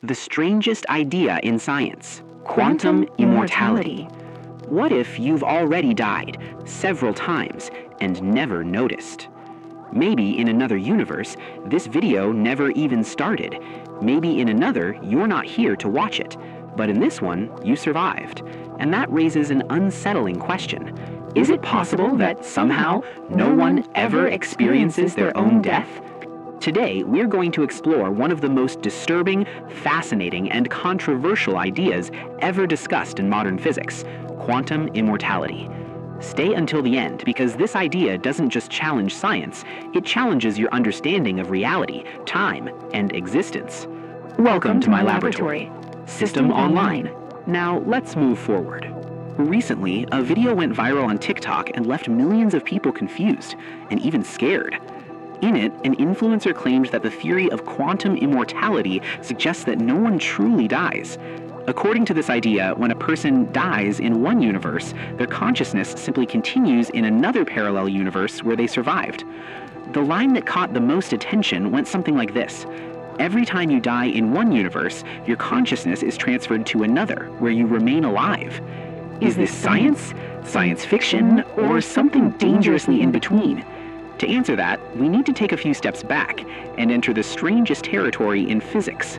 The strangest idea in science, quantum immortality. What if you've already died several times and never noticed? Maybe in another universe, this video never even started. Maybe in another, you're not here to watch it. But in this one, you survived. And that raises an unsettling question. Is it possible that somehow no one ever experiences their own death? Today, we're going to explore one of the most disturbing, fascinating, and controversial ideas ever discussed in modern physics, quantum immortality. Stay until the end, because this idea doesn't just challenge science, it challenges your understanding of reality, time, and existence. Welcome to my laboratory. System Online. Now, let's move forward. Recently, a video went viral on TikTok and left millions of people confused, and even scared. In it, an influencer claimed that the theory of quantum immortality suggests that no one truly dies. According to this idea, when a person dies in one universe, their consciousness simply continues in another parallel universe where they survived. The line that caught the most attention went something like this. Every time you die in one universe, your consciousness is transferred to another, where you remain alive. Is this science, science fiction, or something dangerously in between? To answer that, we need to take a few steps back and enter the strangest territory in physics.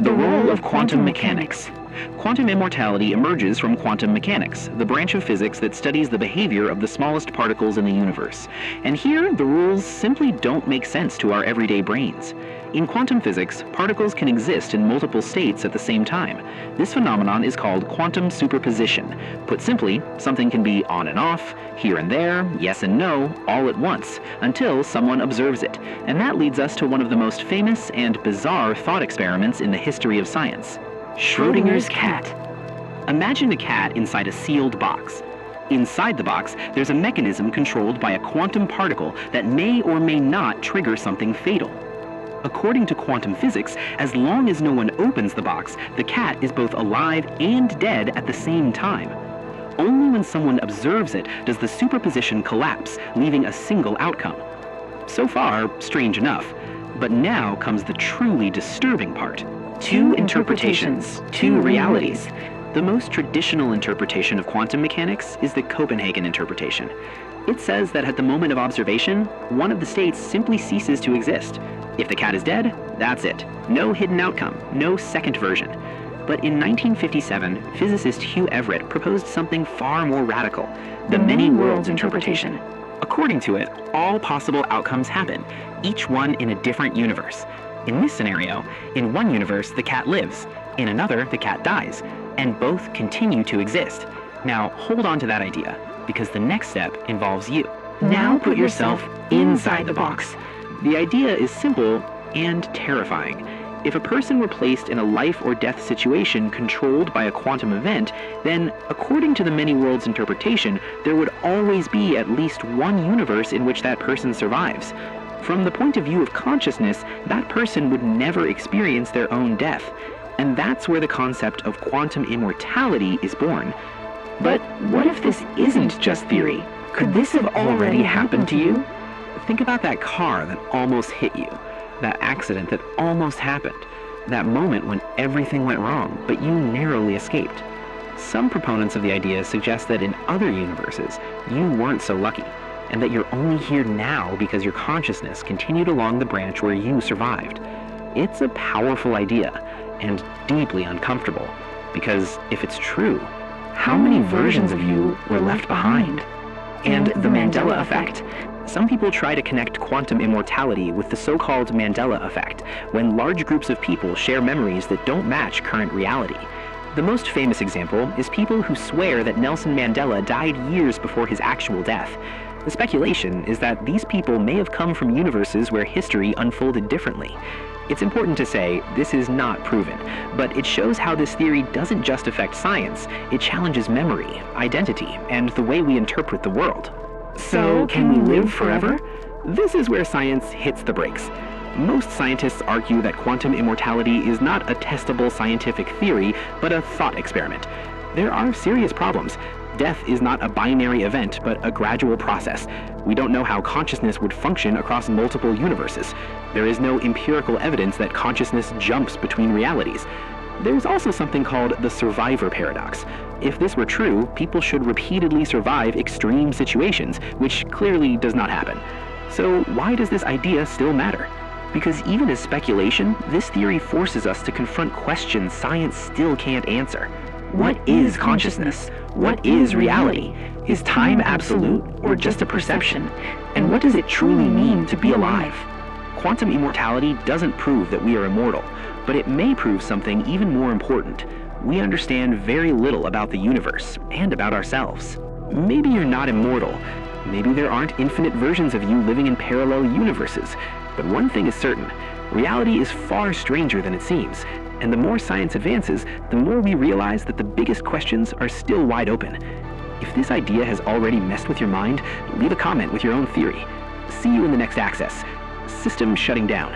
The role of quantum mechanics. Quantum immortality emerges from quantum mechanics, the branch of physics that studies the behavior of the smallest particles in the universe. And here, the rules simply don't make sense to our everyday brains. In quantum physics, particles can exist in multiple states at the same time. This phenomenon is called quantum superposition. Put simply, something can be on and off, here and there, yes and no, all at once, until someone observes it. And that leads us to one of the most famous and bizarre thought experiments in the history of science. Schrödinger's cat. Imagine a cat inside a sealed box. Inside the box, there's a mechanism controlled by a quantum particle that may or may not trigger something fatal. According to quantum physics, as long as no one opens the box, the cat is both alive and dead at the same time. Only when someone observes it does the superposition collapse, leaving a single outcome. So far, strange enough. But now comes the truly disturbing part. Two interpretations, two realities. The most traditional interpretation of quantum mechanics is the Copenhagen interpretation. It says that at the moment of observation, one of the states simply ceases to exist. If the cat is dead, that's it. No hidden outcome, no second version. But in 1957, physicist Hugh Everett proposed something far more radical, the many worlds interpretation. According to it, all possible outcomes happen, each one in a different universe. In this scenario, in one universe, the cat lives. In another, the cat dies. And both continue to exist. Now, hold on to that idea, because the next step involves you. Now put yourself inside the box. The idea is simple and terrifying. If a person were placed in a life or death situation controlled by a quantum event, then, according to the many worlds interpretation, there would always be at least one universe in which that person survives. From the point of view of consciousness, that person would never experience their own death. And that's where the concept of quantum immortality is born. But what if this isn't just theory? Could this have already happened to you? Think about that car that almost hit you, that accident that almost happened, that moment when everything went wrong, but you narrowly escaped. Some proponents of the idea suggest that in other universes, you weren't so lucky, and that you're only here now because your consciousness continued along the branch where you survived. It's a powerful idea, and deeply uncomfortable, because if it's true, how many versions of you were left behind? And the Mandela Effect. Some people try to connect quantum immortality with the so-called Mandela Effect, when large groups of people share memories that don't match current reality. The most famous example is people who swear that Nelson Mandela died years before his actual death. The speculation is that these people may have come from universes where history unfolded differently. It's important to say this is not proven, but it shows how this theory doesn't just affect science, it challenges memory, identity, and the way we interpret the world. So, can we live forever? This is where science hits the brakes. Most scientists argue that quantum immortality is not a testable scientific theory, but a thought experiment. There are serious problems. Death is not a binary event, but a gradual process. We don't know how consciousness would function across multiple universes. There is no empirical evidence that consciousness jumps between realities. There's also something called the survivor paradox. If this were true, people should repeatedly survive extreme situations, which clearly does not happen. So why does this idea still matter? Because even as speculation, this theory forces us to confront questions science still can't answer. What is consciousness? What is reality? Is time absolute or just a perception? And what does it truly mean to be alive? Quantum immortality doesn't prove that we are immortal, but it may prove something even more important. We understand very little about the universe and about ourselves. Maybe you're not immortal. Maybe there aren't infinite versions of you living in parallel universes. But one thing is certain, reality is far stranger than it seems. And the more science advances, the more we realize that the biggest questions are still wide open. If this idea has already messed with your mind, leave a comment with your own theory. See you in the next Access. System shutting down.